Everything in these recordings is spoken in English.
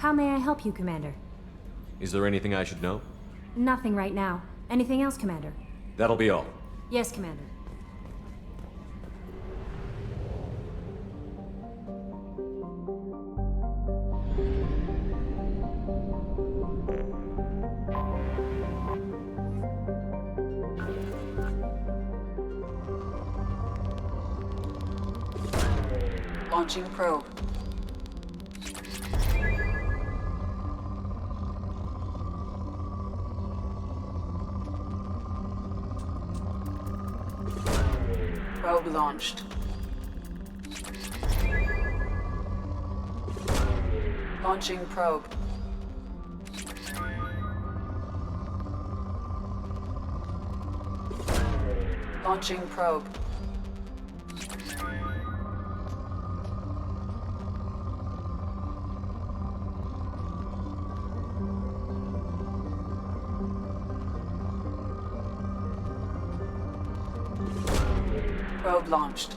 How may I help you, Commander? Is there anything I should know? Nothing right now. Anything else, Commander? That'll be all. Yes, Commander. Launching probe. Probe launched. Launching probe. Launching probe. Probe launched.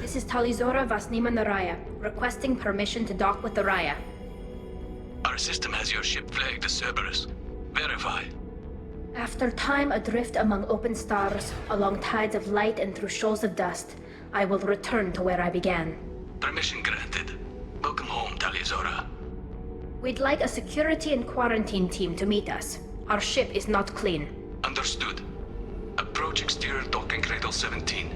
This is Talizora Vasnima Naraya, requesting permission to dock with the Raya. Our system has your ship flagged as Cerberus. Verify. After time adrift among open stars, along tides of light and through shoals of dust, I will return to where I began. Permission granted. Welcome home, Talizora. We'd like a security and quarantine team to meet us. Our ship is not clean. Understood. Approach exterior docking cradle 17.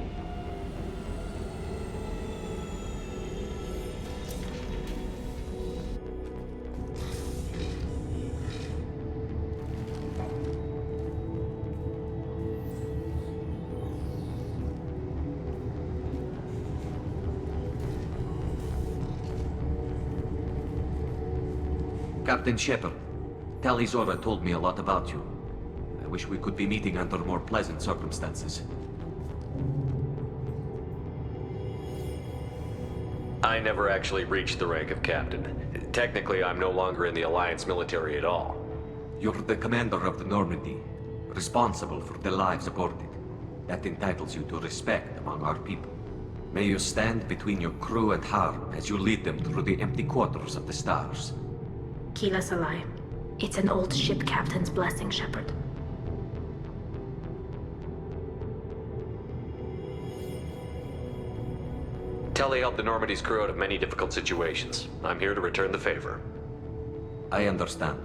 Captain Shepard, Talizora told me a lot about you. I wish we could be meeting under more pleasant circumstances. I never actually reached the rank of captain. Technically, I'm no longer in the Alliance military at all. You're the commander of the Normandy, responsible for the lives aboard it. That entitles you to respect among our people. May you stand between your crew and harm as you lead them through the empty quarters of the stars. Kila Salai. It's an old ship captain's blessing, Shepard. Telly helped the Normandy's crew out of many difficult situations. I'm here to return the favor. I understand.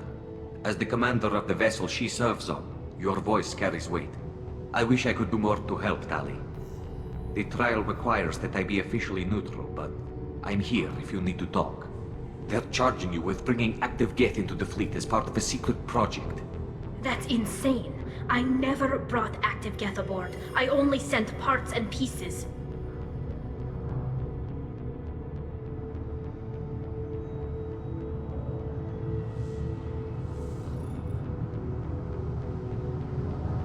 As the commander of the vessel she serves on, your voice carries weight. I wish I could do more to help, Tali. The trial requires that I be officially neutral, but I'm here if you need to talk. They're charging you with bringing active Geth into the fleet as part of a secret project. That's insane. I never brought active Geth aboard. I only sent parts and pieces.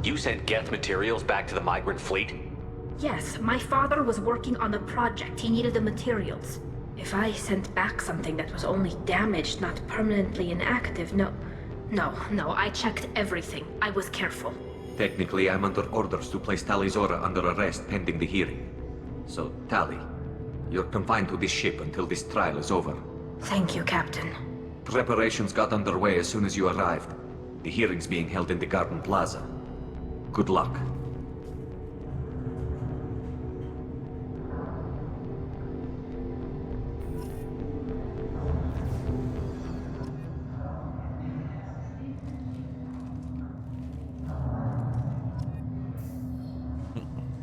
You sent Geth materials back to the migrant fleet? Yes, my father was working on a project. He needed the materials. If I sent back something that was only damaged, not permanently inactive, no, I checked everything. I was careful. Technically, I'm under orders to place Tali Zora under arrest pending the hearing. So, Tali, you're confined to this ship until this trial is over. Thank you, Captain. Preparations got underway as soon as you arrived. The hearing's being held in the Garden Plaza. Good luck.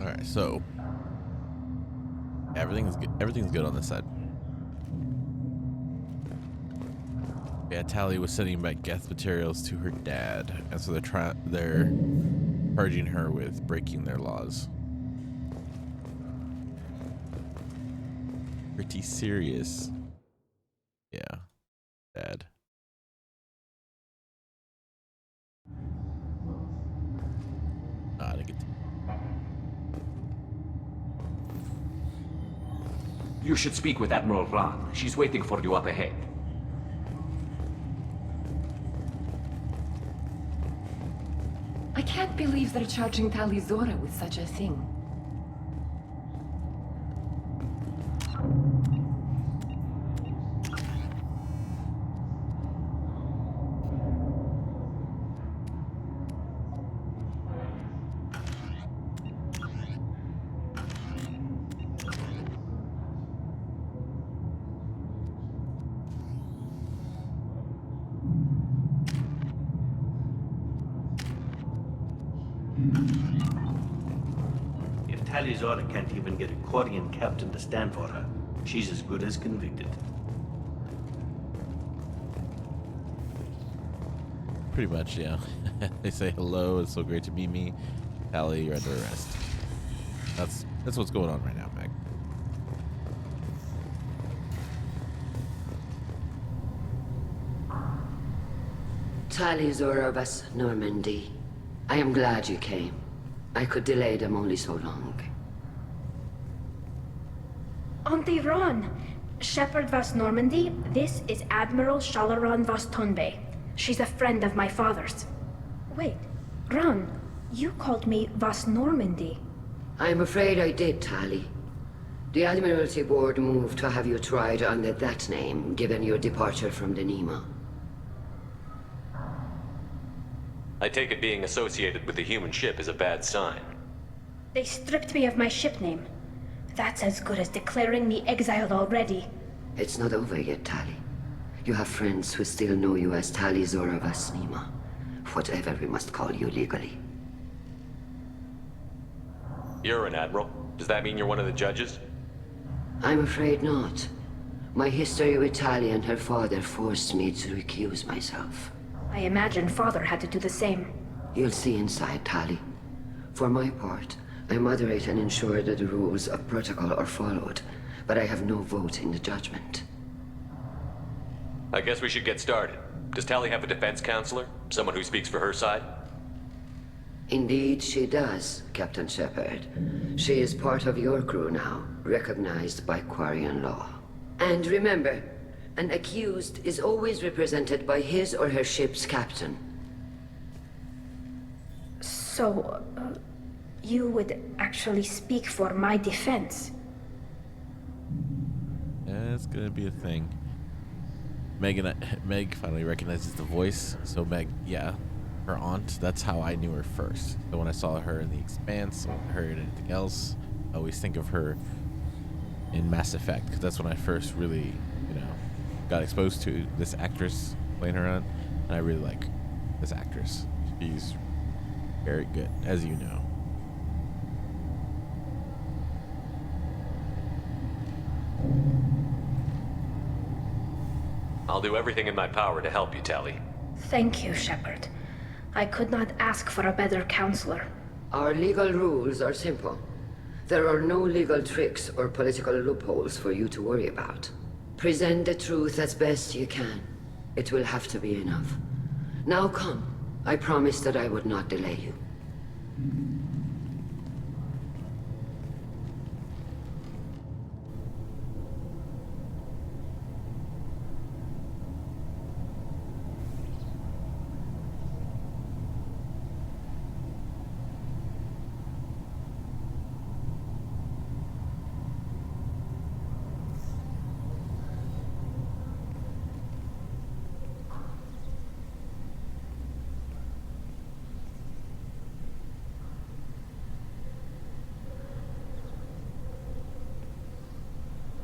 Alright, so everything's good on this side. Yeah, Tali was sending back Geth materials to her dad, and so they're charging her with breaking their laws. Pretty serious. Yeah, dad. I didn't get to. You should speak with Admiral Ran. She's waiting for you up ahead. I can't believe they're charging Tali Zora with such a thing. If Tali Zora can't even get a Quarian captain to stand for her, she's as good as convicted. Pretty much, yeah. They say hello, it's so great to meet me. Tali, you're under arrest. That's what's going on right now, Meg. Tali Zora vas Normandy. I am glad you came. I could delay them only so long. Auntie Ron! Shepherd Vas Normandy, this is Admiral Shalaran Vas Tonbe. She's a friend of my father's. Wait, Ron, you called me Vas Normandy. I'm afraid I did, Tali. The Admiralty Board moved to have you tried under that name, given your departure from the Nima. I take it being associated with the human ship is a bad sign. They stripped me of my ship name. That's as good as declaring me exiled already. It's not over yet, Tali. You have friends who still know you as Tali Zora Vas Nima. Whatever we must call you legally. You're an admiral. Does that mean you're one of the judges? I'm afraid not. My history with Tali and her father forced me to recuse myself. I imagine father had to do the same. You'll see inside, Tali. For my part, I moderate and ensure that the rules of protocol are followed, but I have no vote in the judgment. I guess we should get started. Does Tali have a defense counselor? Someone who speaks for her side? Indeed, she does, Captain Shepard. She is part of your crew now, recognized by Quarian law. And remember, an accused is always represented by his or her ship's captain. So, you would actually speak for my defense? Yeah, it's gonna be a thing. Meg finally recognizes the voice. So Meg, yeah, her aunt. That's how I knew her first. So when I saw her in The Expanse or heard anything else, I always think of her in Mass Effect, because that's when I first really, got exposed to this actress playing her aunt, and I really like this actress. She's very good, as you know. I'll do everything in my power to help you, Tali. Thank you, Shepard. I could not ask for a better counselor. Our legal rules are simple. There are no legal tricks or political loopholes for you to worry about. Present the truth as best you can. It will have to be enough. Now come. I promised that I would not delay you.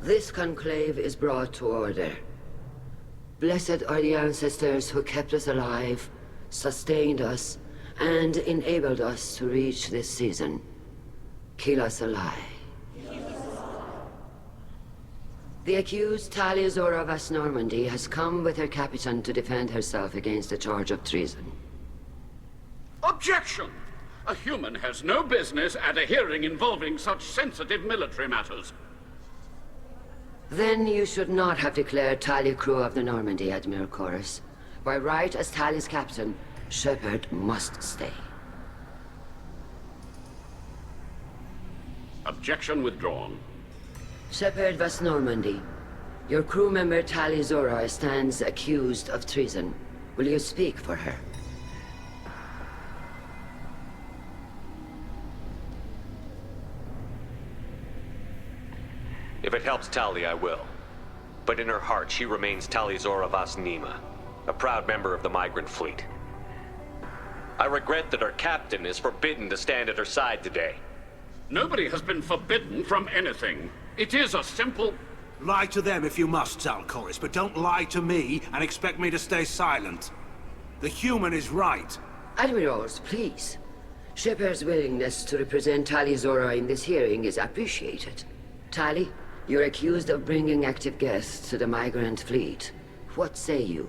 This conclave is brought to order. Blessed are the ancestors who kept us alive, sustained us, and enabled us to reach this season. Keep us alive. The accused Tali Zora Vas Normandy has come with her captain to defend herself against a charge of treason. Objection! A human has no business at a hearing involving such sensitive military matters. Then you should not have declared Tali crew of the Normandy, Admiral Chorus. By right as Tali's captain, Shepard must stay. Objection withdrawn. Shepard Vas Normandy, your crew member Tali Zora stands accused of treason. Will you speak for her? If it helps Tali, I will. But in her heart, she remains Tali Zora Vas Nima, a proud member of the migrant fleet. I regret that her captain is forbidden to stand at her side today. Nobody has been forbidden from anything. It is a simple... Lie to them if you must, Zalcoris, but don't lie to me and expect me to stay silent. The human is right. Admirals, please. Shepard's willingness to represent Tali Zora in this hearing is appreciated. Tali, you're accused of bringing active guests to the migrant fleet. What say you?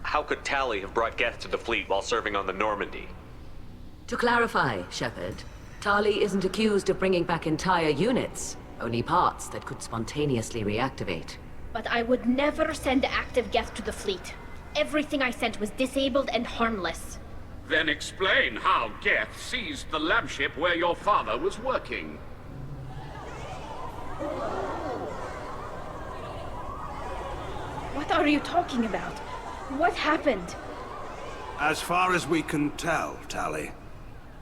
How could Tali have brought guests to the fleet while serving on the Normandy? To clarify, Shepard, Tali isn't accused of bringing back entire units, only parts that could spontaneously reactivate. But I would never send active guests to the fleet. Everything I sent was disabled and harmless. Then explain how Geth seized the lab ship where your father was working. What are you talking about? What happened? As far as we can tell, Tali,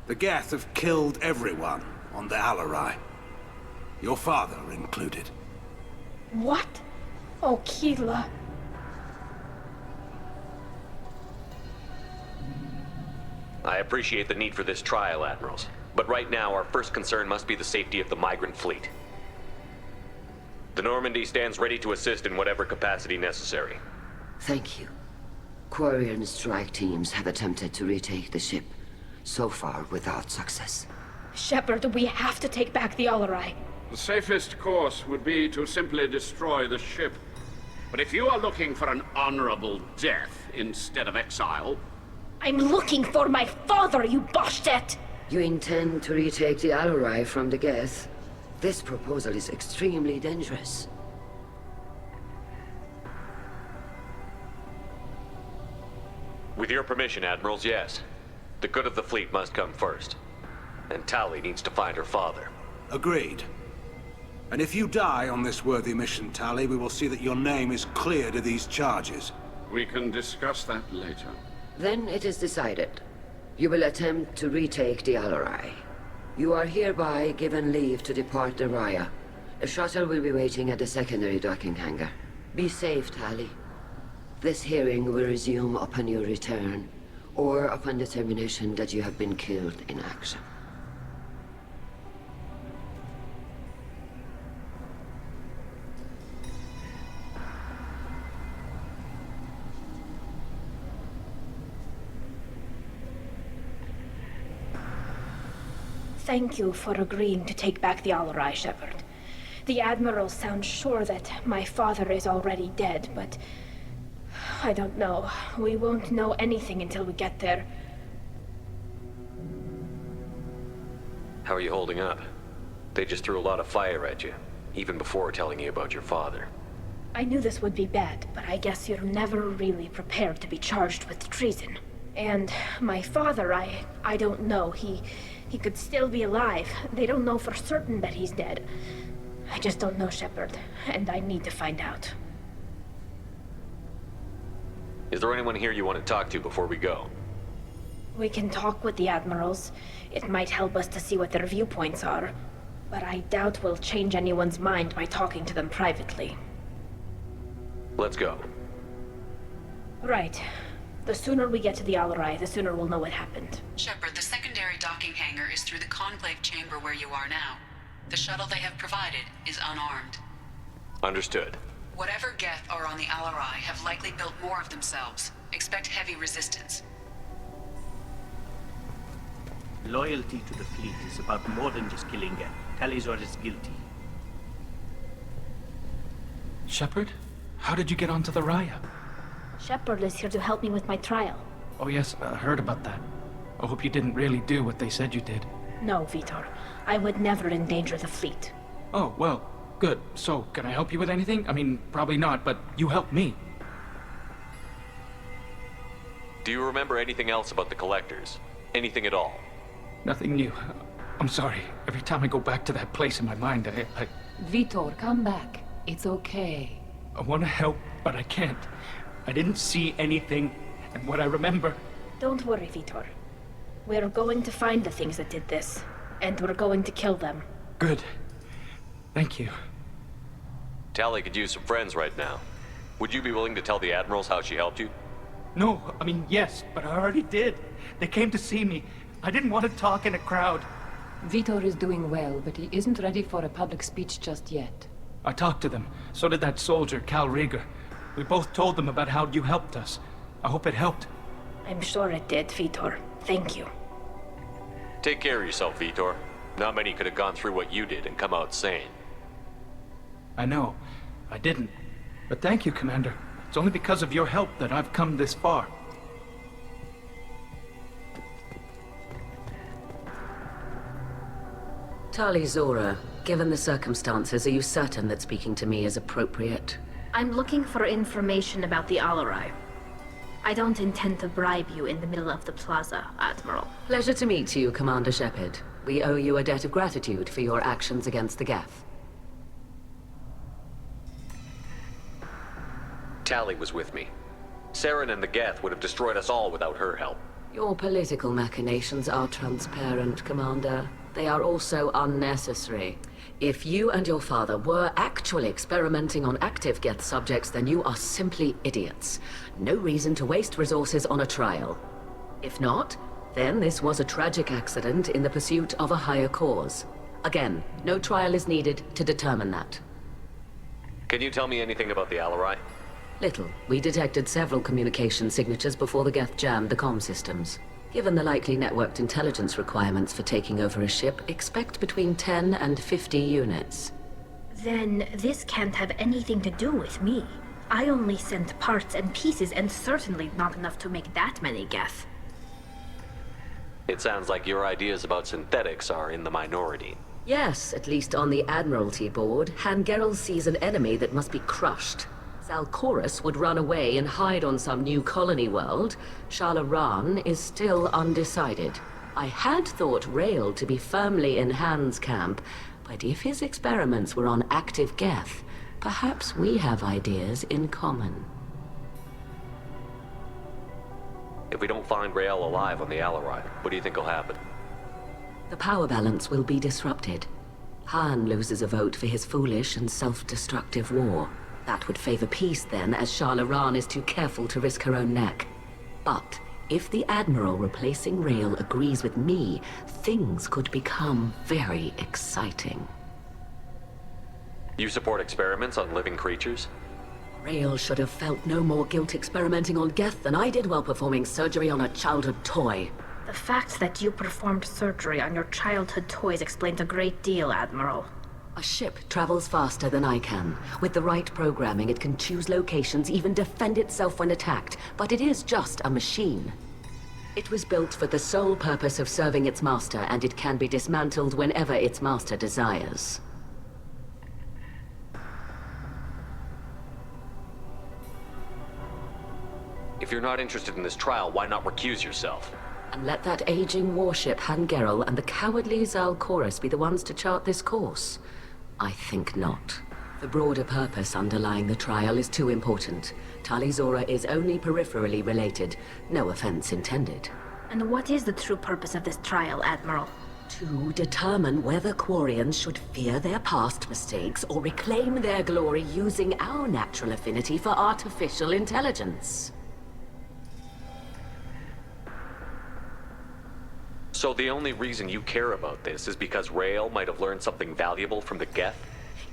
the Geth have killed everyone on the Alarai. Your father included. What? Oh, Keela. I appreciate the need for this trial, Admirals. But right now, our first concern must be the safety of the migrant fleet. The Normandy stands ready to assist in whatever capacity necessary. Thank you. Quarian strike teams have attempted to retake the ship, so far without success. Shepard, we have to take back the Alarai. The safest course would be to simply destroy the ship. But if you are looking for an honorable death instead of exile... I'm looking for my father, you bastet! You intend to retake the Alarai from the Geth? This proposal is extremely dangerous. With your permission, Admirals, yes. The good of the fleet must come first. And Tali needs to find her father. Agreed. And if you die on this worthy mission, Tali, we will see that your name is cleared of these charges. We can discuss that later. Then it is decided. You will attempt to retake the Alarai. You are hereby given leave to depart the Raya. A shuttle will be waiting at the secondary docking hangar. Be safe, Tali. This hearing will resume upon your return, or upon determination that you have been killed in action. Thank you for agreeing to take back the Alarai, Shepard. The Admiral sounds sure that my father is already dead, but... I don't know. We won't know anything until we get there. How are you holding up? They just threw a lot of fire at you, even before telling you about your father. I knew this would be bad, but I guess you're never really prepared to be charged with treason. And my father, I don't know. He could still be alive. They don't know for certain that he's dead. I just don't know, Shepard, and I need to find out. Is there anyone here you want to talk to before we go? We can talk with the Admirals. It might help us to see what their viewpoints are. But I doubt we'll change anyone's mind by talking to them privately. Let's go. Right. The sooner we get to the Alarai, the sooner we'll know what happened. Shepard, the secondary docking hangar is through the Conclave chamber where you are now. The shuttle they have provided is unarmed. Understood. Whatever Geth are on the Alarai have likely built more of themselves. Expect heavy resistance. Loyalty to the fleet is about more than just killing Geth. Talizor is guilty. Shepard? How did you get onto the Raya? Shepard is here to help me with my trial. Oh yes, I heard about that. I hope you didn't really do what they said you did. No, Vitor. I would never endanger the fleet. Oh, well, good. So, can I help you with anything? I mean, probably not, but you helped me. Do you remember anything else about the Collectors? Anything at all? Nothing new. I'm sorry. Every time I go back to that place in my mind, I Vitor, come back. It's okay. I want to help, but I can't. I didn't see anything, and what I remember... Don't worry, Vitor. We're going to find the things that did this, and we're going to kill them. Good. Thank you. Tali could use some friends right now. Would you be willing to tell the Admirals how she helped you? No, I mean, yes, but I already did. They came to see me. I didn't want to talk in a crowd. Vitor is doing well, but he isn't ready for a public speech just yet. I talked to them. So did that soldier, Cal Rieger. We both told them about how you helped us. I hope it helped. I'm sure it did, Vitor. Thank you. Take care of yourself, Vitor. Not many could have gone through what you did and come out sane. I know. I didn't. But thank you, Commander. It's only because of your help that I've come this far. Tali Zora, given the circumstances, are you certain that speaking to me is appropriate? I'm looking for information about the Alarai. I don't intend to bribe you in the middle of the plaza, Admiral. Pleasure to meet you, Commander Shepard. We owe you a debt of gratitude for your actions against the Geth. Tali was with me. Saren and the Geth would have destroyed us all without her help. Your political machinations are transparent, Commander. They are also unnecessary. If you and your father were actually experimenting on active Geth subjects, then you are simply idiots. No reason to waste resources on a trial. If not, then this was a tragic accident in the pursuit of a higher cause. Again, no trial is needed to determine that. Can you tell me anything about the Alarai? Little. We detected several communication signatures before the Geth jammed the comm systems. Given the likely networked intelligence requirements for taking over a ship, expect between 10 and 50 units. Then this can't have anything to do with me. I only sent parts and pieces, and certainly not enough to make that many Geth. It sounds like your ideas about synthetics are in the minority. Yes, at least on the Admiralty board, Han Gerel sees an enemy that must be crushed. Zalcorus would run away and hide on some new colony world. Shalaran is still undecided. I had thought Rael to be firmly in Han's camp, but if his experiments were on active Geth, perhaps we have ideas in common. If we don't find Rael alive on the Alarai, what do you think will happen? The power balance will be disrupted. Han loses a vote for his foolish and self-destructive war. That would favor peace then, as Shalaran is too careful to risk her own neck. But if the Admiral replacing Rael agrees with me, things could become very exciting. You support experiments on living creatures? Rael should have felt no more guilt experimenting on Geth than I did while performing surgery on a childhood toy. The fact that you performed surgery on your childhood toys explains a great deal, Admiral. A ship travels faster than I can. With the right programming, it can choose locations, even defend itself when attacked. But it is just a machine. It was built for the sole purpose of serving its master, and it can be dismantled whenever its master desires. If you're not interested in this trial, why not recuse yourself? And let that aging warship Hangerel and the cowardly Zalcorus be the ones to chart this course? I think not. The broader purpose underlying the trial is too important. Talizora is only peripherally related. No offense intended. And what is the true purpose of this trial, Admiral? To determine whether Quarians should fear their past mistakes or reclaim their glory using our natural affinity for artificial intelligence. So the only reason you care about this is because Rael might have learned something valuable from the Geth?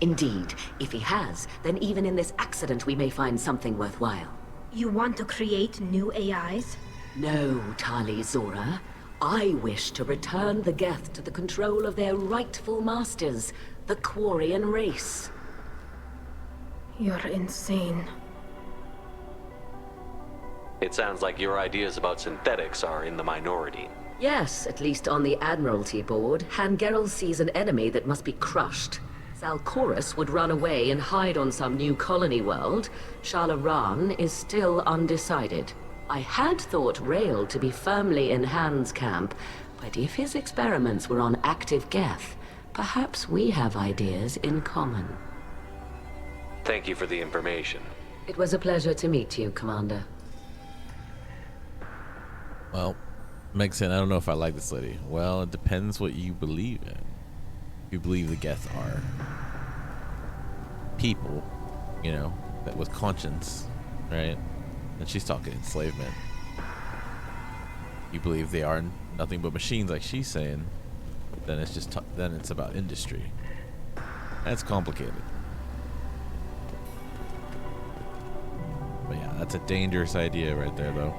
Indeed. If he has, then even in this accident we may find something worthwhile. You want to create new AIs? No, Talizora. I wish to return the Geth to the control of their rightful masters, the Quarian race. You're insane. It sounds like your ideas about synthetics are in the minority. Yes, at least on the Admiralty board, Hangerel sees an enemy that must be crushed. Zalcorus would run away and hide on some new colony world. Shalaran is still undecided. I had thought Rael to be firmly in Han's camp, but if his experiments were on active Geth, perhaps we have ideas in common. Thank you for the information. It was a pleasure to meet you, Commander. Well, Meg said, I don't know if I like this lady. Well, it depends what you believe in. If you believe the Geth are people, you know, that with conscience, right? And she's talking enslavement. You believe they are nothing but machines, like she's saying. Then it's just then it's about industry. That's complicated. But yeah, that's a dangerous idea right there, though.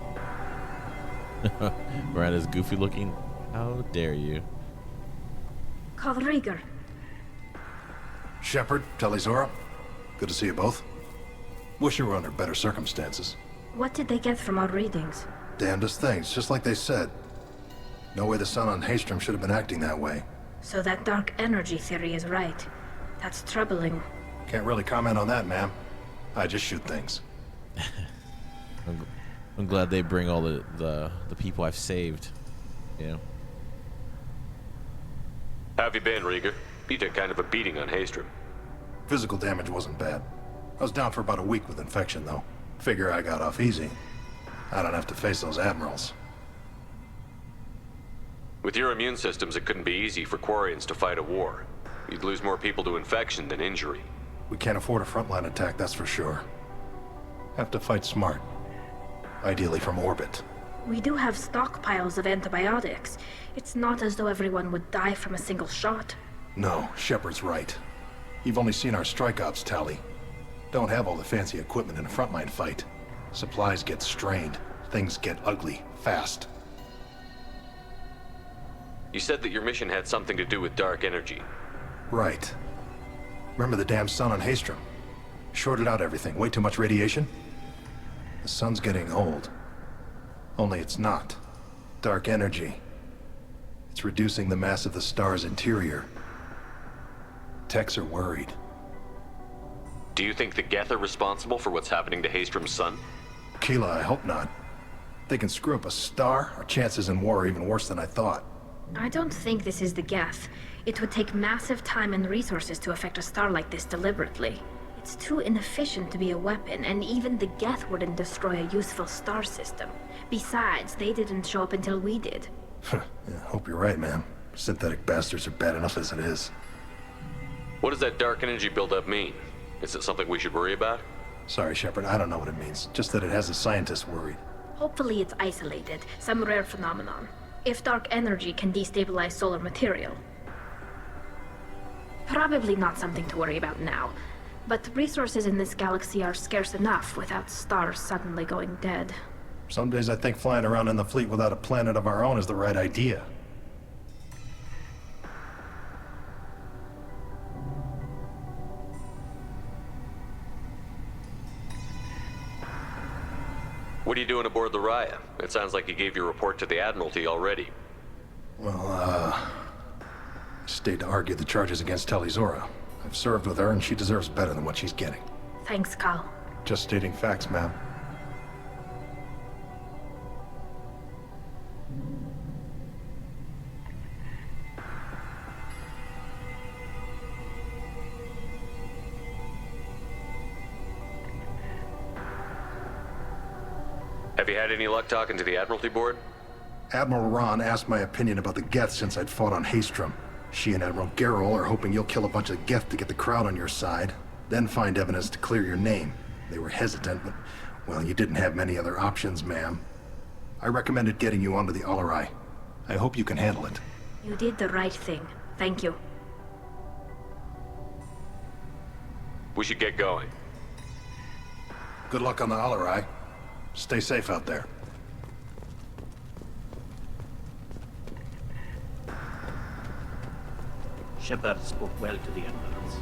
Miranda's goofy looking. How dare you? Kalrieger. Shepard, Talizora. Good to see you both. Wish you were under better circumstances. What did they get from our readings? Damnedest things, just like they said. No way the sun on Haystrom should have been acting that way. So that dark energy theory is right. That's troubling. Can't really comment on that, ma'am. I just shoot things. I'm glad they bring all the people I've saved, you know. How have you been, Rieger? You took kind of a beating on Haystrom. Physical damage wasn't bad. I was down for about a week with infection, though. Figure I got off easy. I don't have to face those admirals. With your immune systems, it couldn't be easy for Quarians to fight a war. You'd lose more people to infection than injury. We can't afford a frontline attack, that's for sure. Have to fight smart. Ideally from orbit. We do have stockpiles of antibiotics. It's not as though everyone would die from a single shot. No, Shepard's right. You've only seen our strike ops tally. Don't have all the fancy equipment in a frontline fight. Supplies get strained. Things get ugly, fast. You said that your mission had something to do with dark energy. Right. Remember the damn sun on Haystrom? Shorted out everything. Way too much radiation? The sun's getting old. Only it's not. Dark energy. It's reducing the mass of the star's interior. Techs are worried. Do you think the Geth are responsible for what's happening to Haystrom's sun? Keela, I hope not. They can screw up a star, our chances in war are even worse than I thought. I don't think this is the Geth. It would take massive time and resources to affect a star like this deliberately. It's too inefficient to be a weapon, and even the Geth wouldn't destroy a useful star system. Besides, they didn't show up until we did. Yeah, hope you're right, ma'am. Synthetic bastards are bad enough as it is. What does that dark energy buildup mean? Is it something we should worry about? Sorry, Shepard, I don't know what it means. Just that it has the scientists worried. Hopefully it's isolated, some rare phenomenon. If dark energy can destabilize solar material. Probably not something to worry about now. But resources in this galaxy are scarce enough without stars suddenly going dead. Some days I think flying around in the fleet without a planet of our own is the right idea. What are you doing aboard the Raya? It sounds like you gave your report to the Admiralty already. Well, stayed to argue the charges against Talizora. I've served with her, and she deserves better than what she's getting. Thanks, Cal. Just stating facts, ma'am. Have you had any luck talking to the Admiralty board? Admiral Ron asked my opinion about the Geth since I'd fought on Haestrom. She and Admiral Gerrel are hoping you'll kill a bunch of Geth to get the crowd on your side, then find evidence to clear your name. They were hesitant, but, well, you didn't have many other options, ma'am. I recommended getting you onto the Alarai. I hope you can handle it. You did the right thing. Thank you. We should get going. Good luck on the Alarai. Stay safe out there. Shepard spoke well to the Admirals.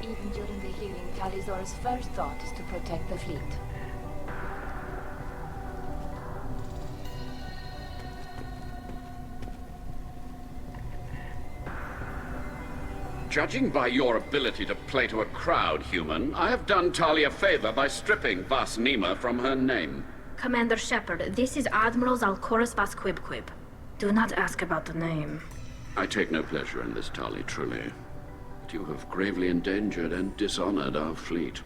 Even during the hearing, Talizora's first thought is to protect the fleet. Judging by your ability to play to a crowd, human, I have done Tali a favor by stripping Vas Nima from her name. Commander Shepard, this is Admiral Zalcorus Vas Quibquib. Do not ask about the name. I take no pleasure in this, Tali, truly. But you have gravely endangered and dishonored our fleet.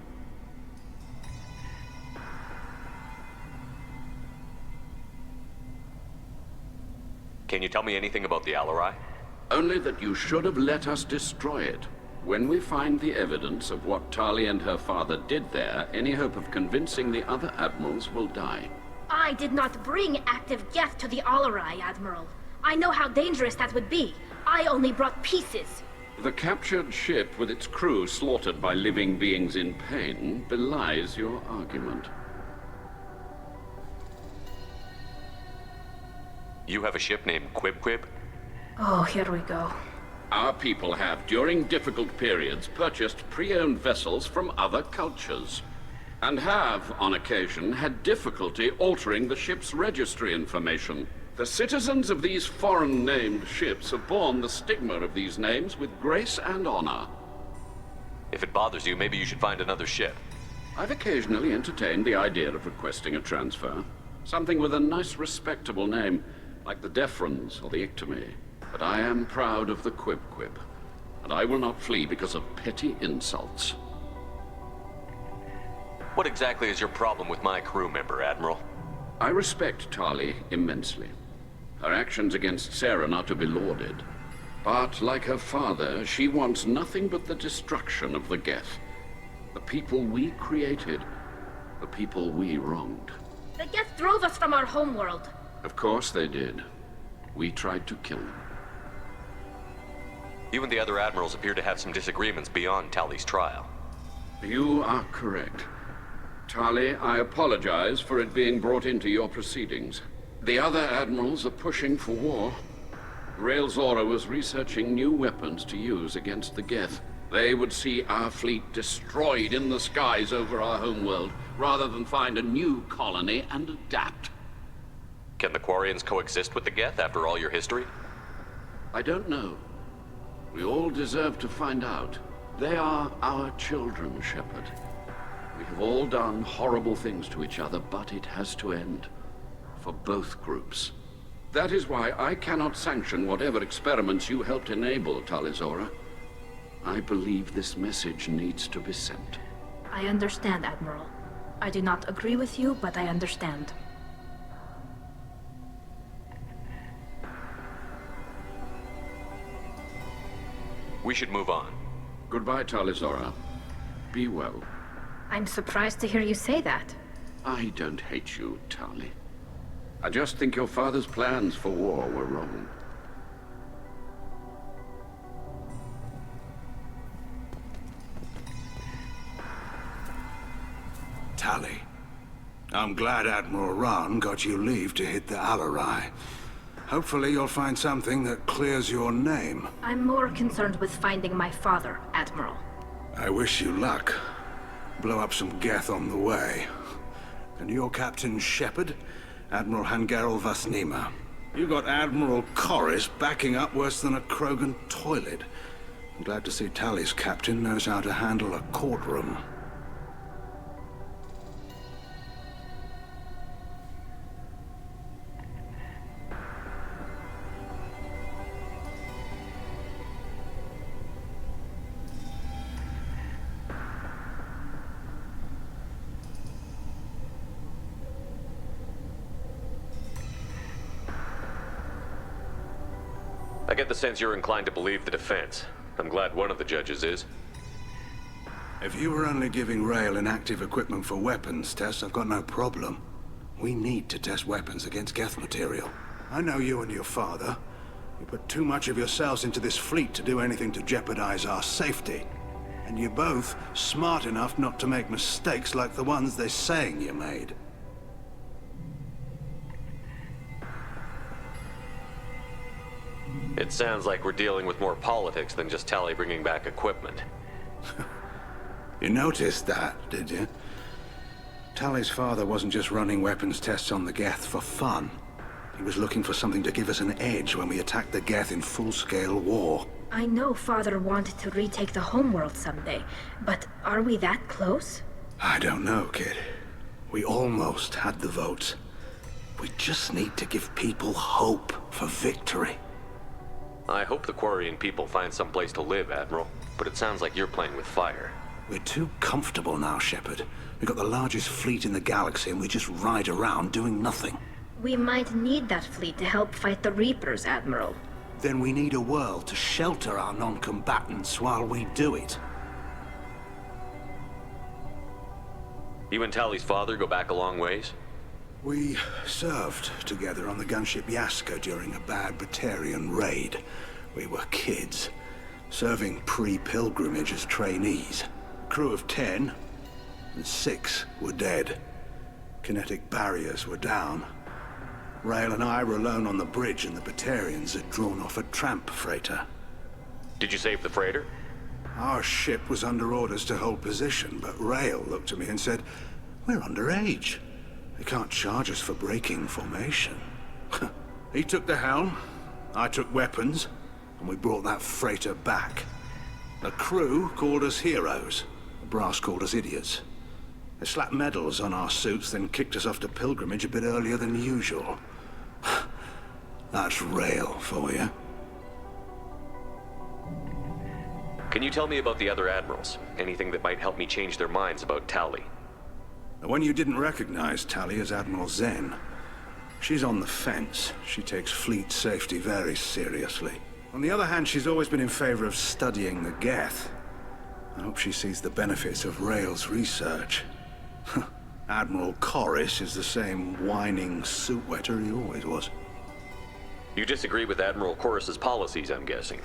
Can you tell me anything about the Alarai? Only that you should have let us destroy it. When we find the evidence of what Tali and her father did there, any hope of convincing the other admirals will die. I did not bring active Geth to the Alarai, Admiral. I know how dangerous that would be. I only brought pieces. The captured ship with its crew slaughtered by living beings in pain belies your argument. You have a ship named Quib? Oh, here we go. Our people have, during difficult periods, purchased pre-owned vessels from other cultures, and have, on occasion, had difficulty altering the ship's registry information. The citizens of these foreign-named ships have borne the stigma of these names with grace and honor. If it bothers you, maybe you should find another ship. I've occasionally entertained the idea of requesting a transfer. Something with a nice, respectable name, like the Defrons or the Ictomy. But I am proud of the Quib, and I will not flee because of petty insults. What exactly is your problem with my crew member, Admiral? I respect Tali immensely. Her actions against Saren are to be lauded. But, like her father, she wants nothing but the destruction of the Geth. The people we created, the people we wronged. The Geth drove us from our homeworld. Of course they did. We tried to kill them. You and the other admirals appear to have some disagreements beyond Tali's trial. You are correct. Tali, I apologize for it being brought into your proceedings. The other admirals are pushing for war. Rael'Zora was researching new weapons to use against the Geth. They would see our fleet destroyed in the skies over our homeworld, rather than find a new colony and adapt. Can the Quarians coexist with the Geth after all your history? I don't know. We all deserve to find out. They are our children, Shepard. We have all done horrible things to each other, but it has to end. For both groups. That is why I cannot sanction whatever experiments you helped enable, Talizora. I believe this message needs to be sent. I understand, Admiral. I do not agree with you, but I understand. We should move on. Goodbye, Talizora. Be well. I'm surprised to hear you say that. I don't hate you, Tali. I just think your father's plans for war were wrong. Tali. I'm glad Admiral Rahn got you leave to hit the Alarai. Hopefully you'll find something that clears your name. I'm more concerned with finding my father, Admiral. I wish you luck. Blow up some Geth on the way. And you're Captain Shepard, Admiral Hangarel Vasnima. You got Admiral Corris backing up worse than a Krogan toilet. I'm glad to see Tali's captain knows how to handle a courtroom. I get the sense you're inclined to believe the defense. I'm glad one of the judges is. If you were only giving Rail inactive equipment for weapons tests, I've got no problem. We need to test weapons against Geth material. I know you and your father. You put too much of yourselves into this fleet to do anything to jeopardize our safety. And you're both smart enough not to make mistakes like the ones they're saying you made. It sounds like we're dealing with more politics than just Tali bringing back equipment. You noticed that, did you? Tali's father wasn't just running weapons tests on the Geth for fun. He was looking for something to give us an edge when we attacked the Geth in full-scale war. I know Father wanted to retake the homeworld someday, but are we that close? I don't know, kid. We almost had the votes. We just need to give people hope for victory. I hope the Quarian people find some place to live, Admiral, but it sounds like you're playing with fire. We're too comfortable now, Shepard. We've got the largest fleet in the galaxy and we just ride around doing nothing. We might need that fleet to help fight the Reapers, Admiral. Then we need a world to shelter our non-combatants while we do it. You and Tali's father go back a long ways? We served together on the gunship Yaska during a bad Batarian raid. We were kids, serving pre-pilgrimage as trainees. Crew of 10, and 6 were dead. Kinetic barriers were down. Rail and I were alone on the bridge, and the Batarians had drawn off a tramp freighter. Did you save the freighter? Our ship was under orders to hold position, but Rail looked at me and said, "We're underage. They can't charge us for breaking formation." He took the helm, I took weapons, and we brought that freighter back. The crew called us heroes. The brass called us idiots. They slapped medals on our suits, then kicked us off to pilgrimage a bit earlier than usual. That's Rail for you. Can you tell me about the other admirals? Anything that might help me change their minds about Tali? The one you didn't recognize, Tali, is Admiral Zen. She's on the fence. She takes fleet safety very seriously. On the other hand, she's always been in favor of studying the Geth. I hope she sees the benefits of Rail's research. Admiral Corris is the same whining suit-wetter he always was. You disagree with Admiral Corris's policies, I'm guessing.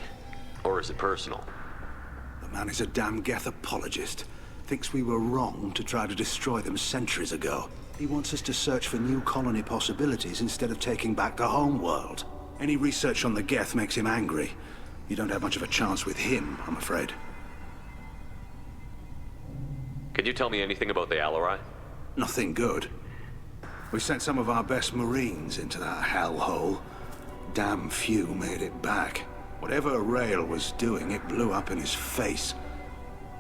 Or is it personal? The man is a damn Geth apologist. Thinks we were wrong to try to destroy them centuries ago. He wants us to search for new colony possibilities instead of taking back the home world. Any research on the Geth makes him angry. You don't have much of a chance with him, I'm afraid. Can you tell me anything about the Alarai? Nothing good. We sent some of our best Marines into that hellhole. Damn few made it back. Whatever Rail was doing, it blew up in his face.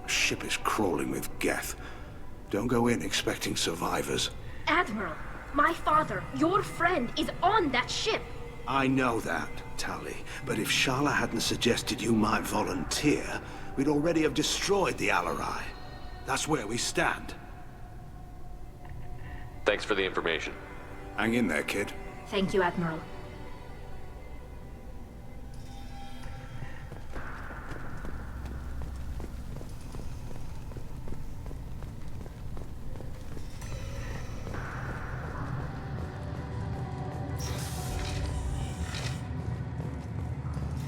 The ship is crawling with Geth. Don't go in expecting survivors. Admiral, my father, your friend, is on that ship. I know that, Tali, but if Shala hadn't suggested you might volunteer, we'd already have destroyed the Alarai. That's where we stand. Thanks for the information. Hang in there, kid. Thank you, Admiral.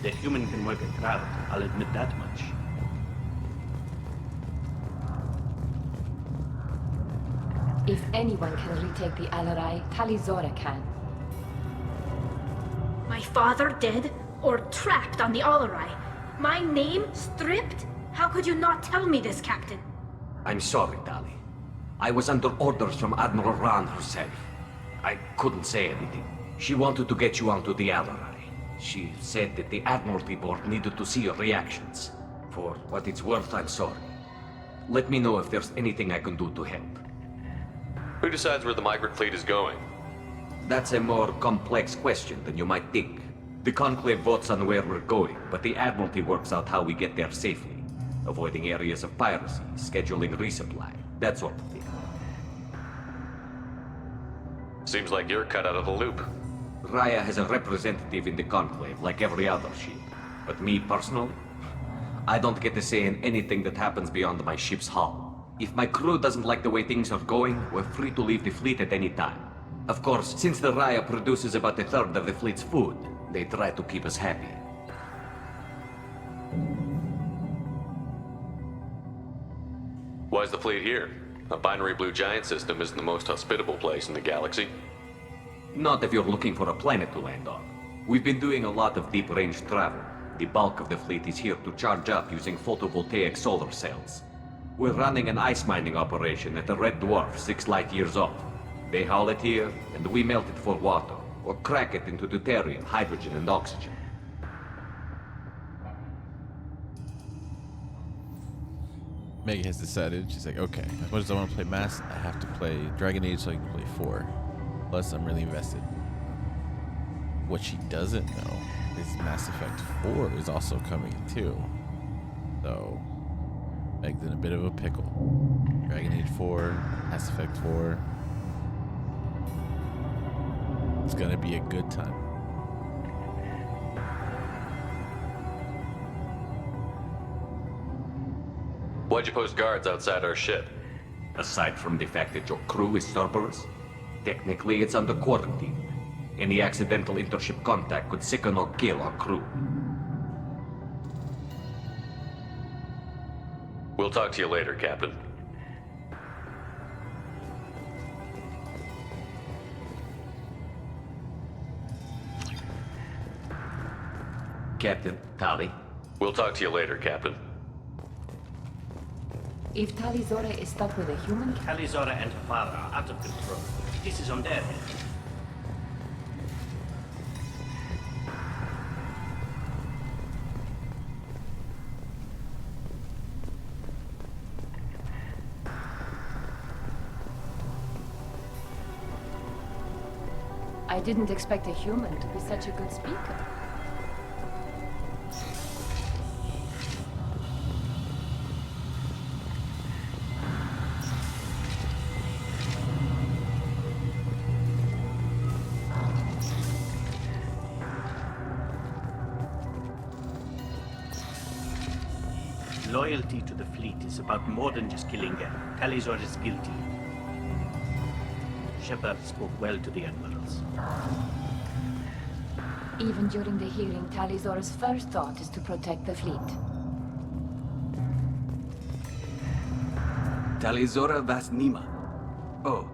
The human can work a crowd, I'll admit that much. If anyone can retake the Alarai, Talizora can. My father dead or trapped on the Alarai? My name stripped? How could you not tell me this, Captain? I'm sorry, Tali. I was under orders from Admiral Rand herself. I couldn't say anything. She wanted to get you onto the Alarai. She said that the Admiralty Board needed to see your reactions. For what it's worth, I'm sorry. Let me know if there's anything I can do to help. Who decides where the migrant fleet is going? That's a more complex question than you might think. The Conclave votes on where we're going, but the Admiralty works out how we get there safely. Avoiding areas of piracy, scheduling resupply, that sort of thing. Seems like you're cut out of the loop. Raya has a representative in the Conclave, like every other ship. But me, personally, I don't get to say in anything that happens beyond my ship's hull. If my crew doesn't like the way things are going, we're free to leave the fleet at any time. Of course, since the Raya produces about a third of the fleet's food, they try to keep us happy. Why's the fleet here? A binary blue giant system isn't the most hospitable place in the galaxy. Not if you're looking for a planet to land on. We've been doing a lot of deep-range travel. The bulk of the fleet is here to charge up using photovoltaic solar cells. We're running an ice mining operation at the Red Dwarf 6 light years off. They haul it here, and we melt it for water, or crack it into deuterium, hydrogen, and oxygen. Meg has decided, she's like, okay, as much as I want to play Mass, I have to play Dragon Age so I can play 4. Plus, I'm really invested. What she doesn't know is Mass Effect 4 is also coming too. So, Meg's in a bit of a pickle. Dragon Age 4, Mass Effect 4. It's gonna be a good time. Why'd you post guards outside our ship? Aside from the fact that your crew is Cerberus, technically it's under quarantine. Any accidental intership contact could sicken or kill our crew. We'll talk to you later, Captain. Captain, Tali. We'll talk to you later, Captain. If Talizora is stuck with a human... Talizora and her father are out of control. This is on their head. I didn't expect a human to be such a good speaker. Loyalty to the fleet is about more than just killing them. Talizor is guilty. Shepard spoke well to the admirals. Even during the hearing, Talizora's first thought is to protect the fleet. Talizora Vas Nima. Oh,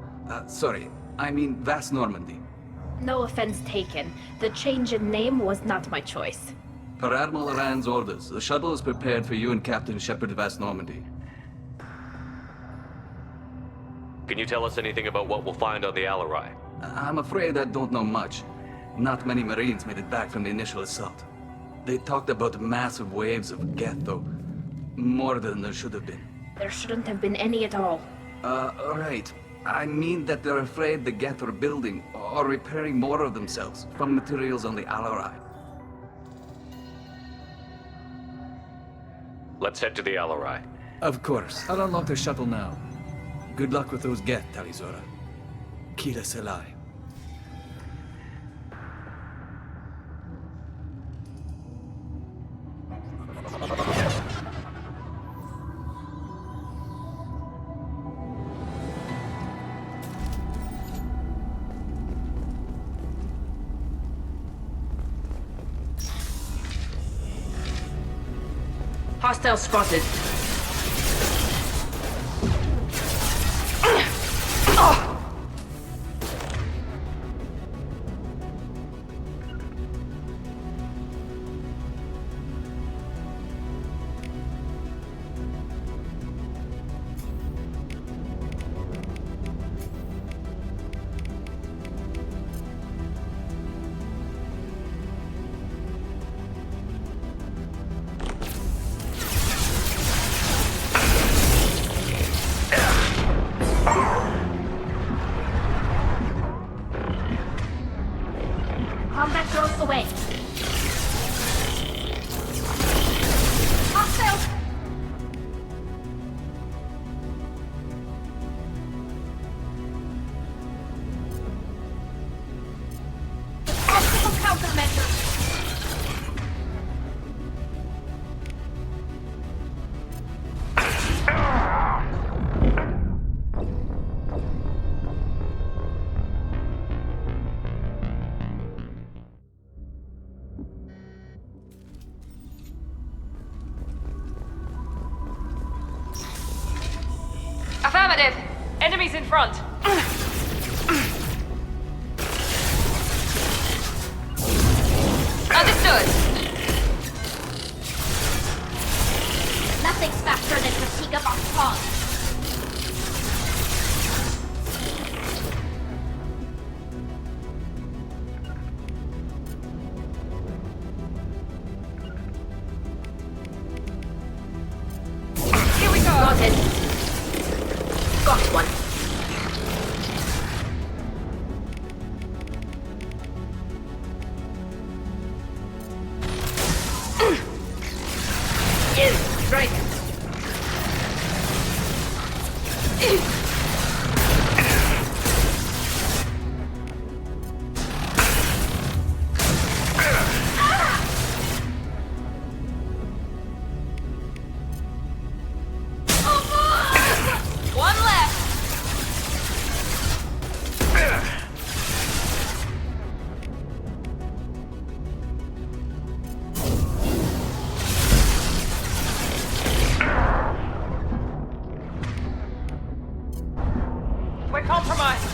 sorry. I mean Vas Normandy. No offense taken. The change in name was not my choice. Per Admiral Rand's orders, the shuttle is prepared for you and Captain Shepard Vas Normandy. Can you tell us anything about what we'll find on the Alarai? I'm afraid I don't know much. Not many Marines made it back from the initial assault. They talked about massive waves of Geth, though. More than there should have been. There shouldn't have been any at all. Right. I mean that they're afraid the Geth are building or repairing more of themselves from materials on the Alarai. Let's head to the Alarai. Of course. I'll unlock the shuttle now. Good luck with those Geth, Talizora. Kila Selai. Hostile spotted. away. Hostiles! Obstacle countermeasures! Affirmative. Enemies in front. Understood. Nothing's faster than critique of our cause. Here we go. Got it. Got one. Right. One left. We're compromised.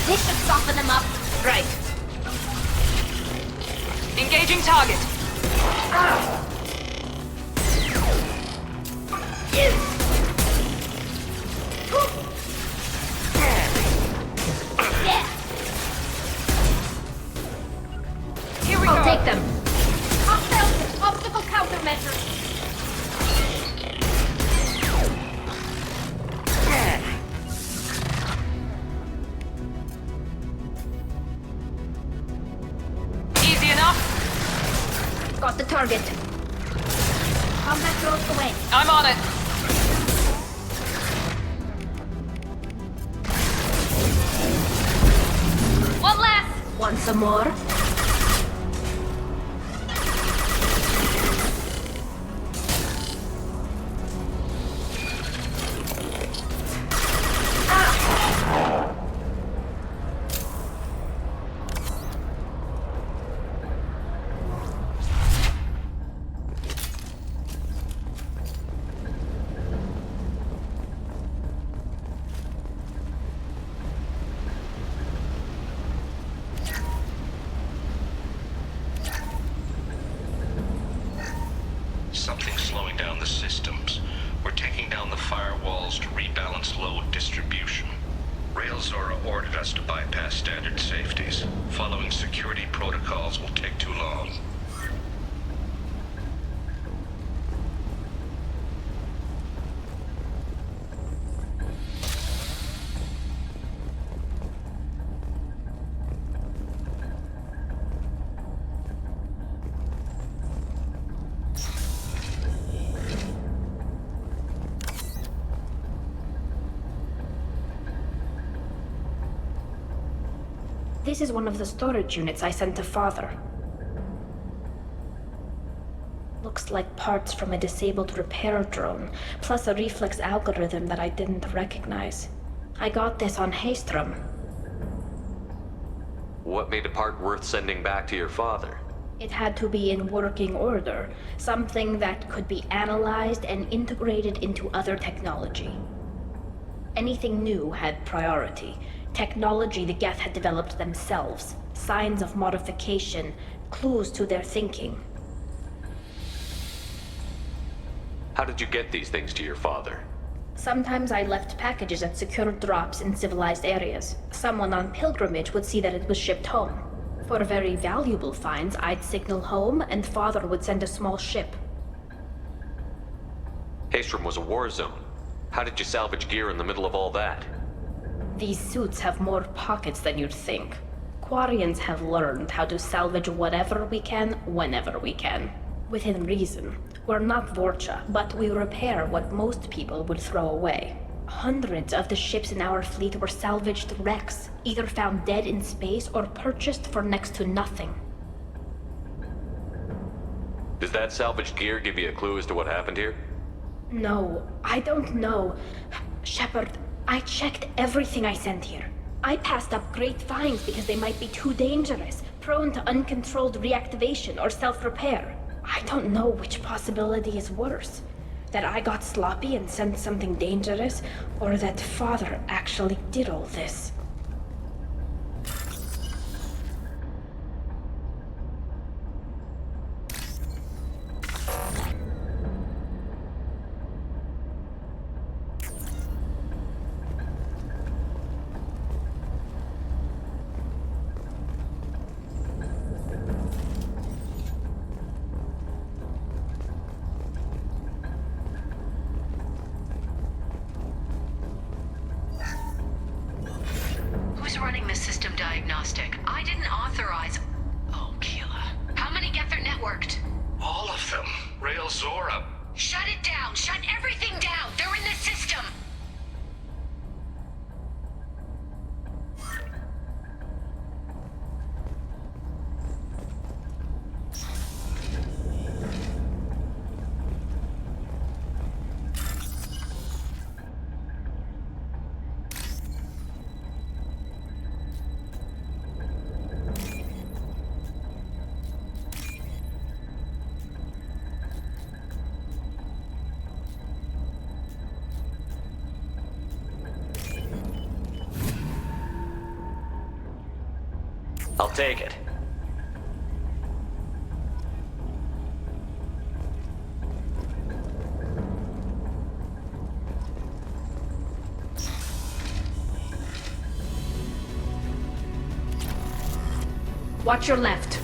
This should soften them up. Right. Engaging target. Here we I'll go. take them. Hostile obstacle countermeasures. Easy enough. Got the target. Combat drones away. I'm on it. One last. Want some more? Something's slowing down the systems. We're taking down the firewalls to rebalance load distribution. Railzora ordered us to bypass standard safeties. Following security protocols will take too long. This is one of the storage units I sent to Father. Looks like parts from a disabled repair drone, plus a reflex algorithm that I didn't recognize. I got this on Haystrom. What made a part worth sending back to your father? It had to be in working order, something that could be analyzed and integrated into other technology. Anything new had priority. Technology the Geth had developed themselves, signs of modification, clues to their thinking. How did you get these things to your father? Sometimes I left packages at secure drops in civilized areas. Someone on pilgrimage would see that it was shipped home. For very valuable finds, I'd signal home, and Father would send a small ship. Haestrom was a war zone. How did you salvage gear in the middle of all that? These suits have more pockets than you'd think. Quarians have learned how to salvage whatever we can, whenever we can. Within reason. We're not Vorcha, but we repair what most people would throw away. Hundreds of the ships in our fleet were salvaged wrecks, either found dead in space or purchased for next to nothing. Does that salvaged gear give you a clue as to what happened here? No, I don't know. Shepard, I checked everything I sent here. I passed up great finds because they might be too dangerous, prone to uncontrolled reactivation or self-repair. I don't know which possibility is worse. That I got sloppy and sent something dangerous, or that Father actually did all this. Running the system diagnostic. I didn't authorize... Oh, Keela. How many Geth are networked? All of them. Rail Zora. Shut it down! Shut everything down! They're in the system! I'll take it. Watch your left.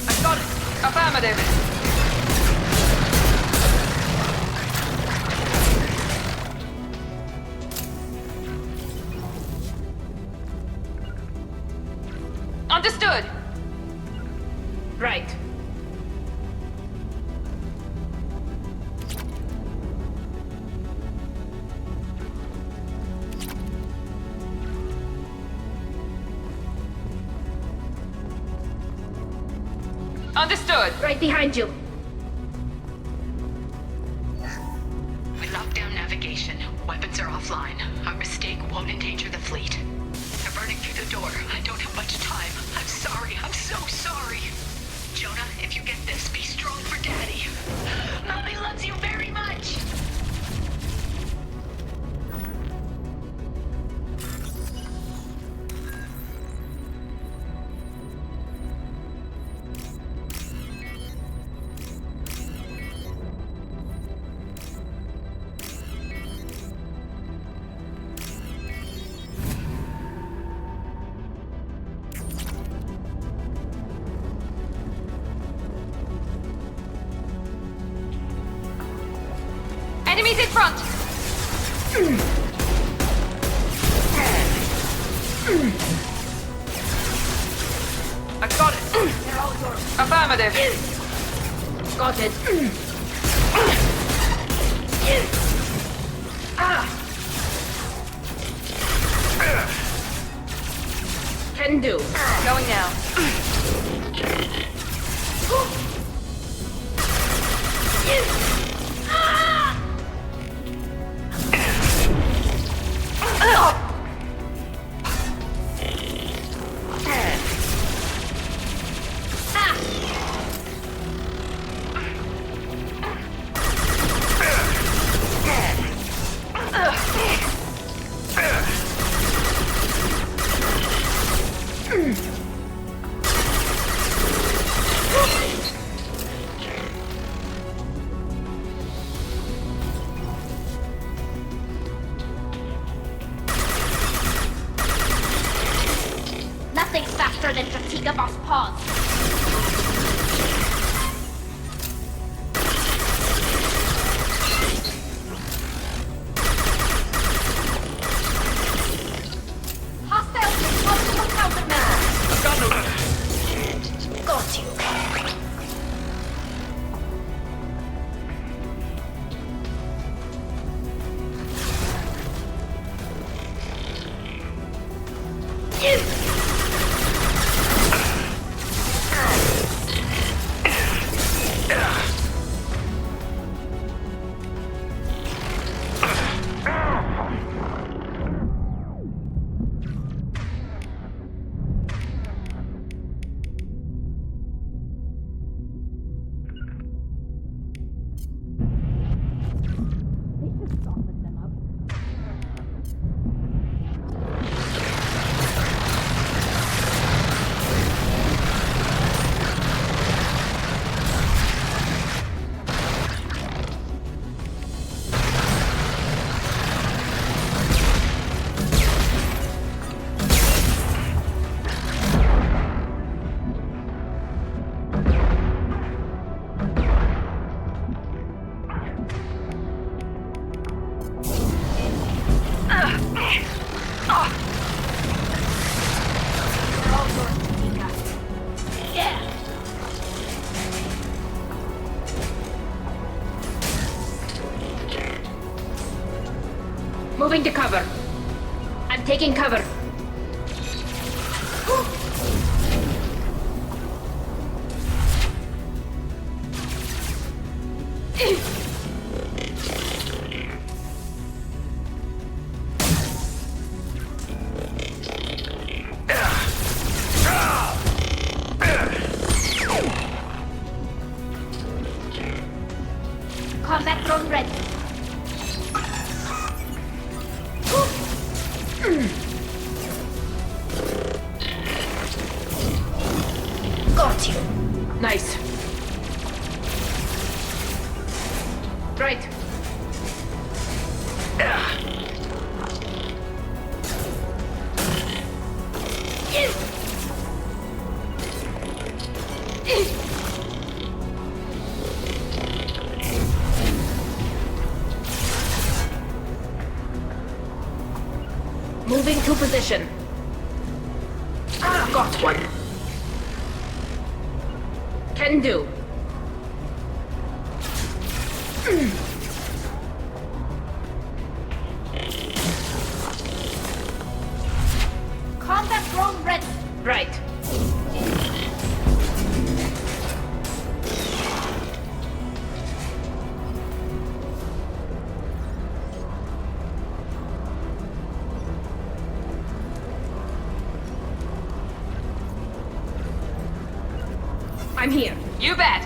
I got it. Affirmative. Understood. Right. Understood. Right behind you. We locked down navigation. Weapons are offline. Our mistake won't endanger the fleet. They're burning through the door. I don't have much time. I'm sorry. I'm so sorry. Jonah, if you get this, be strong for Daddy. Mommy loves you very much. Enemies in front! I got it. Affirmative. Got it. Can do. Going now. faster than Fatiga Boss paws. Hostile multiple countermeasures. I've got no... Got you. Moving to cover. I'm taking cover. Combat drone ready. Got you. Nice. Right. Moving to position. Got one. Can do. Combat drone ready. Right. I'm here. You bet.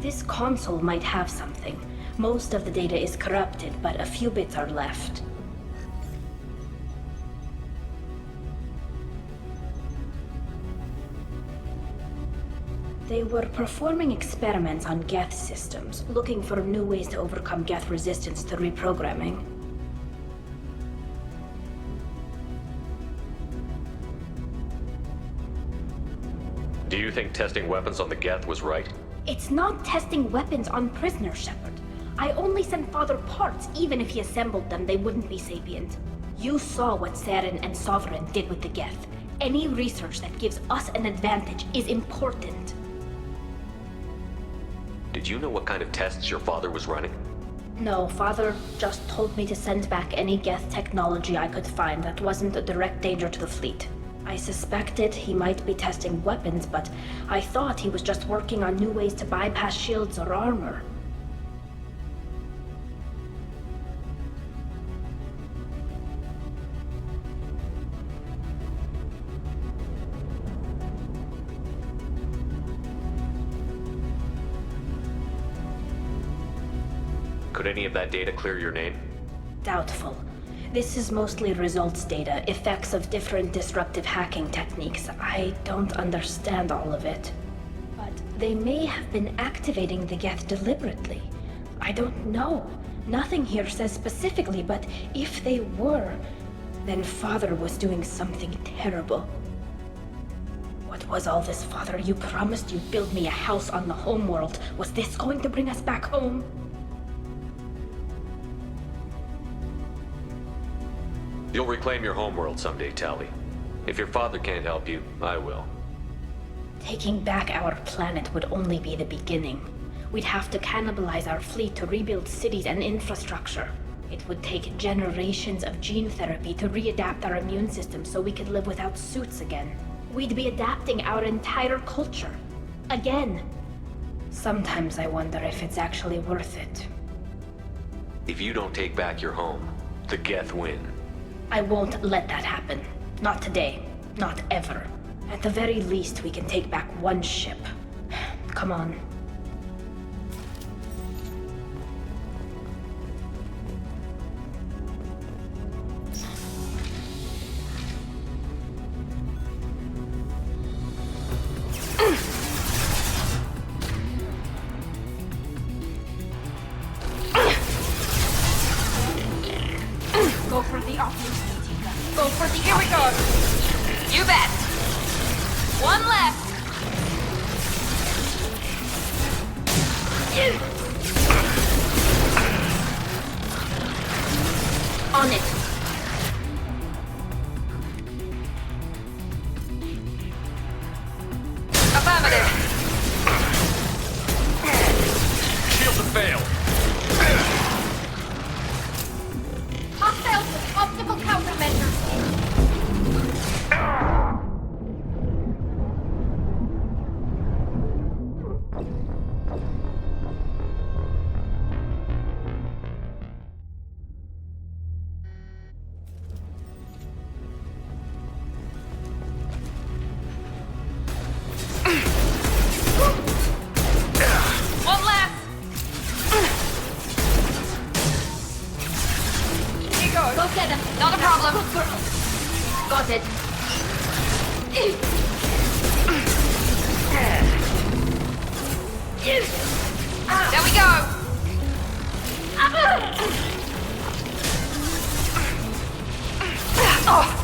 This console might have something. Most of the data is corrupted, but a few bits are left. They were performing experiments on Geth systems, looking for new ways to overcome Geth resistance to reprogramming. Do you think testing weapons on the Geth was right? It's not testing weapons on prisoners, Shepard. I only sent Father parts. Even if he assembled them, they wouldn't be sapient. You saw what Saren and Sovereign did with the Geth. Any research that gives us an advantage is important. Did you know what kind of tests your father was running? No, Father just told me to send back any Geth technology I could find that wasn't a direct danger to the fleet. I suspected he might be testing weapons, but I thought he was just working on new ways to bypass shields or armor. Could any of that data clear your name? Doubtful. This is mostly results data, effects of different disruptive hacking techniques. I don't understand all of it. But they may have been activating the Geth deliberately. I don't know. Nothing here says specifically, but if they were, then Father was doing something terrible. What was all this, Father? You promised you'd build me a house on the homeworld. Was this going to bring us back home? You'll reclaim your homeworld someday, Tali. If your father can't help you, I will. Taking back our planet would only be the beginning. We'd have to cannibalize our fleet to rebuild cities and infrastructure. It would take generations of gene therapy to readapt our immune system so we could live without suits again. We'd be adapting our entire culture. Again. Sometimes I wonder if it's actually worth it. If you don't take back your home, the Geth win. I won't let that happen. Not today. Not ever. At the very least, we can take back one ship. Come on. Go for the obvious, Tika. Go for the... Here we go. You bet. One left. On it. Affirmative. Shields have failed. Hostiles with optical countermeasures. One left. Here goes. Go get him. Not a problem. Got it. There we go. Oh.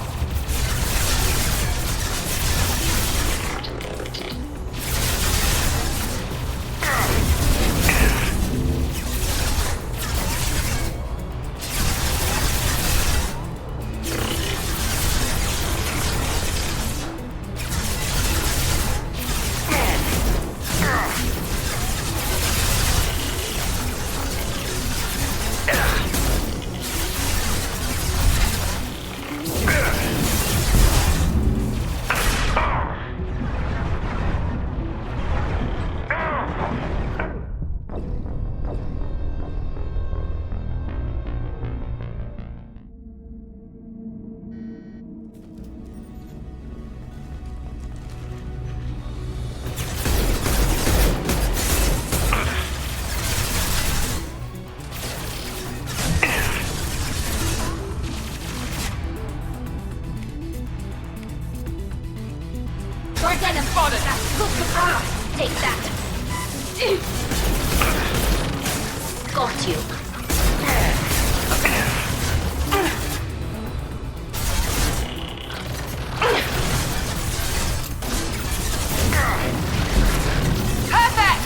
Lieutenant spotted. Take that. Got you. Perfect.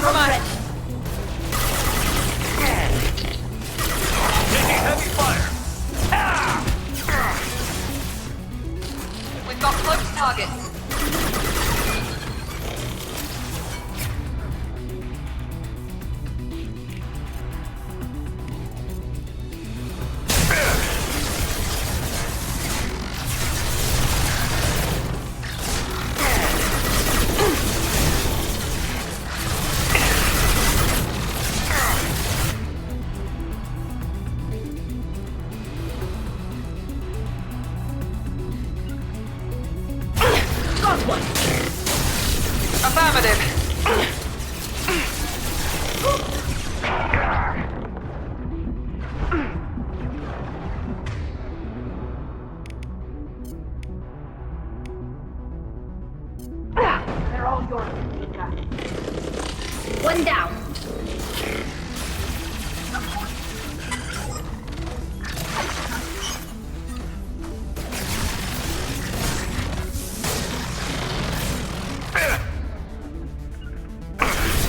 compromised. Taking heavy fire. We've got close targets. Affirmative. They're all yours, Mika. One down.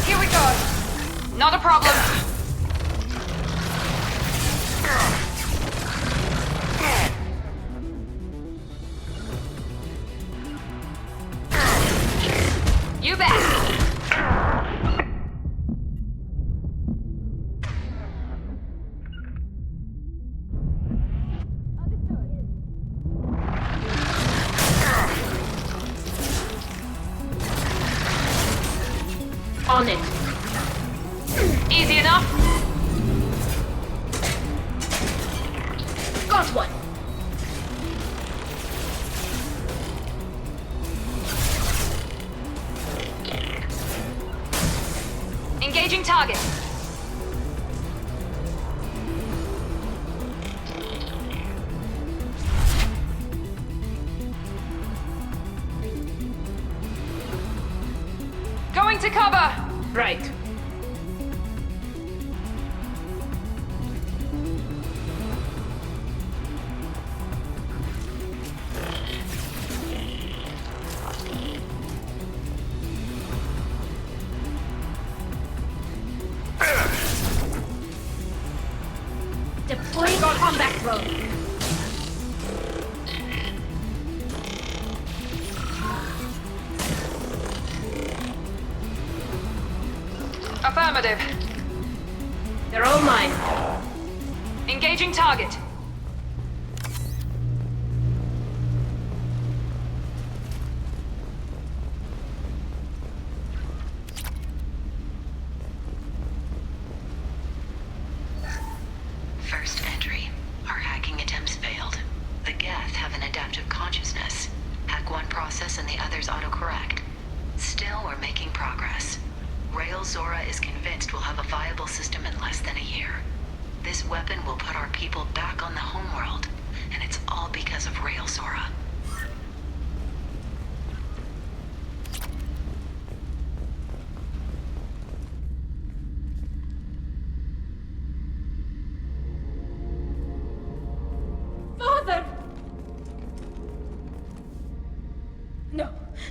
Here we go. Not a problem. You bet. On it. Easy enough. Got one. Engaging target. Going to cover. Right. Deploying combat drone. Affirmative. They're all mine. Engaging target. First entry. Our hacking attempts failed. The Geth have an adaptive consciousness. Hack one process and the others autocorrect. Still, we're making progress. Rael Zora is convinced we'll have a viable system in less than a year. This weapon will put our people back on the homeworld, and it's all because of Rael Zora. Father!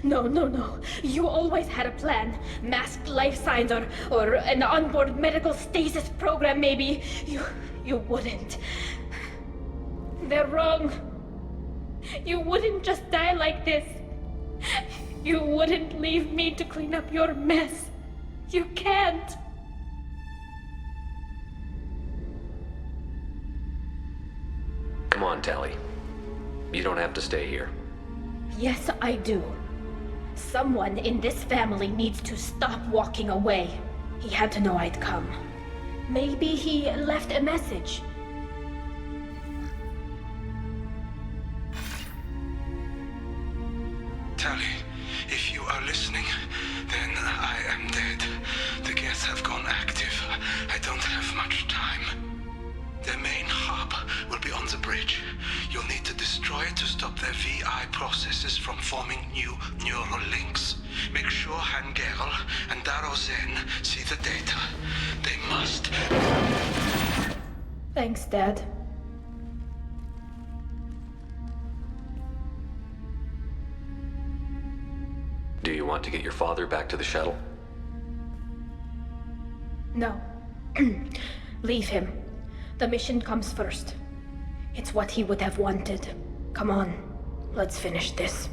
No. You always had a plan. Masked life signs or an onboard medical stasis program, maybe. You wouldn't. They're wrong. You wouldn't just die like this. You wouldn't leave me to clean up your mess. You can't. Come on, Tali. You don't have to stay here. Yes, I do. Someone in this family needs to stop walking away. He had to know I'd come. Maybe he left a message. Tali, if you are listening, then I am dead. The Geth have gone active. I don't have much time. Their main hub will be on the bridge. You'll need to destroy it to stop their VI processes from forming new neural links. Make sure Hangerl and Darozen see the data. They must. Thanks, Dad. Do you want to get your father back to the shuttle? No. Leave him. The mission comes first. It's what he would have wanted. Come on, let's finish this.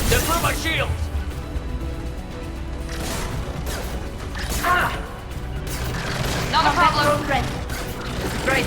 They're through my shields! Not a problem! Great.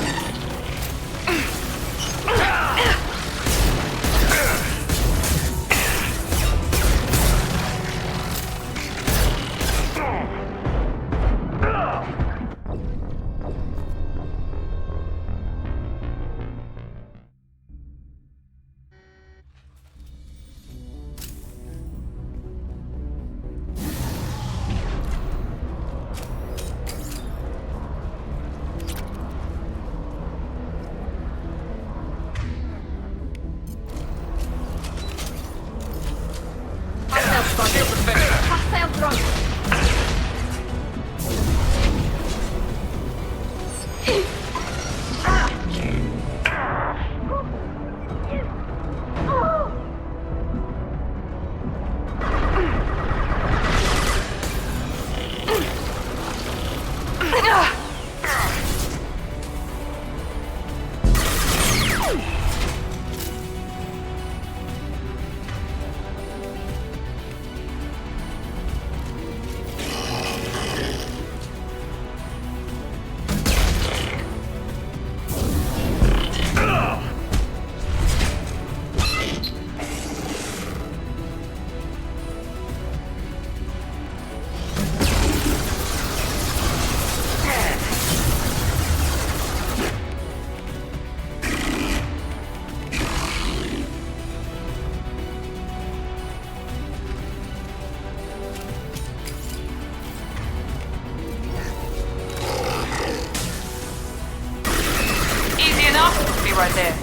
Right there.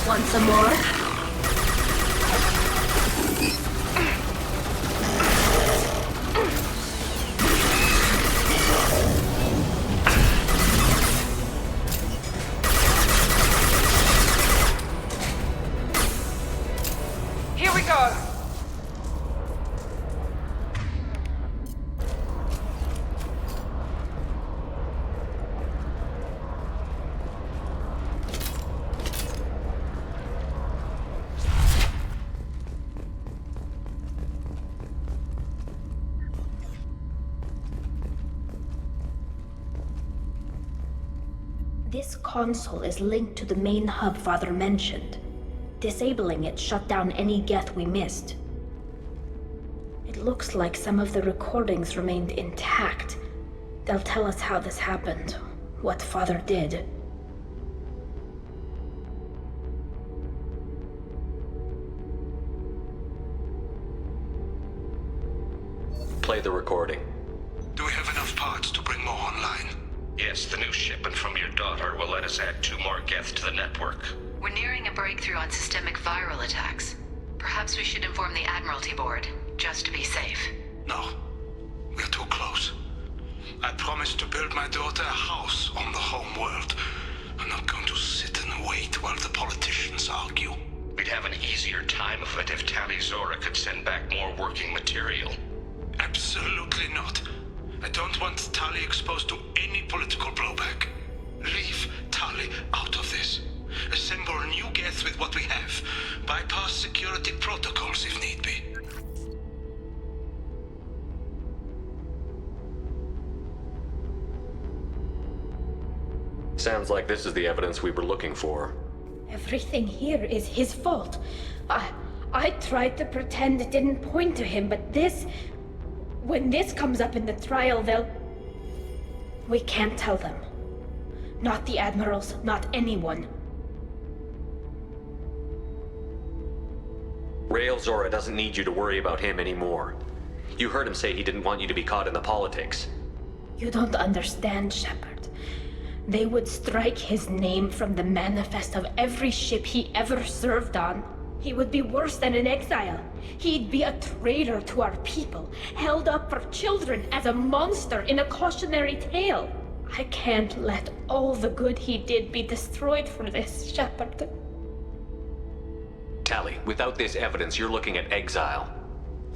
Want some more? This console is linked to the main hub Father mentioned. Disabling it shut down any Geth we missed. It looks like some of the recordings remained intact. They'll tell us how this happened, what Father did. Play the recording. Do we have enough parts to bring more online? Yes, the new shipment from your daughter will let us add 2 more Geth to the network. We're nearing a breakthrough on systemic viral attacks. Perhaps we should inform the Admiralty Board, just to be safe. No. We're too close. I promised to build my daughter a house on the home world. I'm not going to sit and wait while the politicians argue. We'd have an easier time of it if Tali Zora could send back more working material. Absolutely not. I don't want Tali exposed to any political blowback. Leave Tali out of this. Assemble new Geth with what we have. Bypass security protocols if need be. Sounds like this is the evidence we were looking for. Everything here is his fault. I tried to pretend it didn't point to him, but this... When this comes up in the trial, they'll... We can't tell them. Not the admirals, not anyone. Rael Zora doesn't need you to worry about him anymore. You heard him say he didn't want you to be caught in the politics. You don't understand, Shepard. They would strike his name from the manifest of every ship he ever served on. He would be worse than an exile. He'd be a traitor to our people, held up for children as a monster in a cautionary tale. I can't let all the good he did be destroyed for this, Shepard. Tali, without this evidence, you're looking at exile.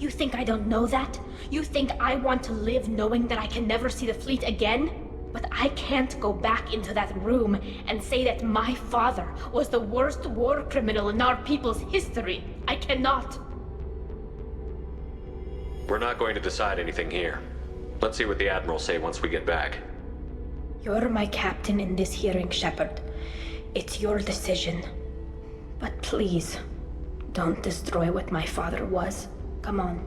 You think I don't know that? You think I want to live knowing that I can never see the fleet again? But I can't go back into that room and say that my father was the worst war criminal in our people's history. I cannot. We're not going to decide anything here. Let's see what the Admirals say once we get back. You're my captain in this hearing, Shepard. It's your decision. But please, don't destroy what my father was. Come on.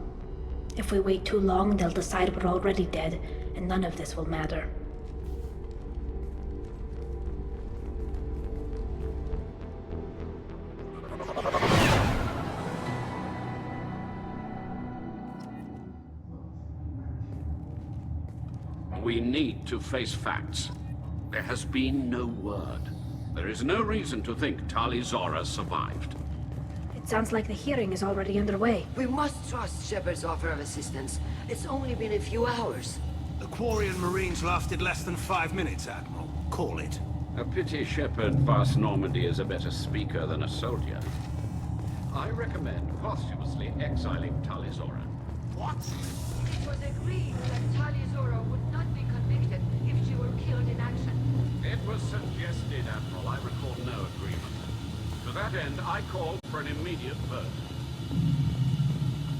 If we wait too long, they'll decide we're already dead, and none of this will matter. We need to face facts. There has been no word. There is no reason to think Tali Zora survived. It sounds like the hearing is already underway. We must trust Shepard's offer of assistance. It's only been a few hours. The Quarian Marines lasted less than 5 minutes, Admiral. Call it. A pity Shepard Vas Normandy is a better speaker than a soldier. I recommend posthumously exiling Tali Zora. What? It was agreed that Tali Zora would not be convicted if she were killed in action. It was suggested, Admiral. I recall no agreement. To that end, I call for an immediate vote.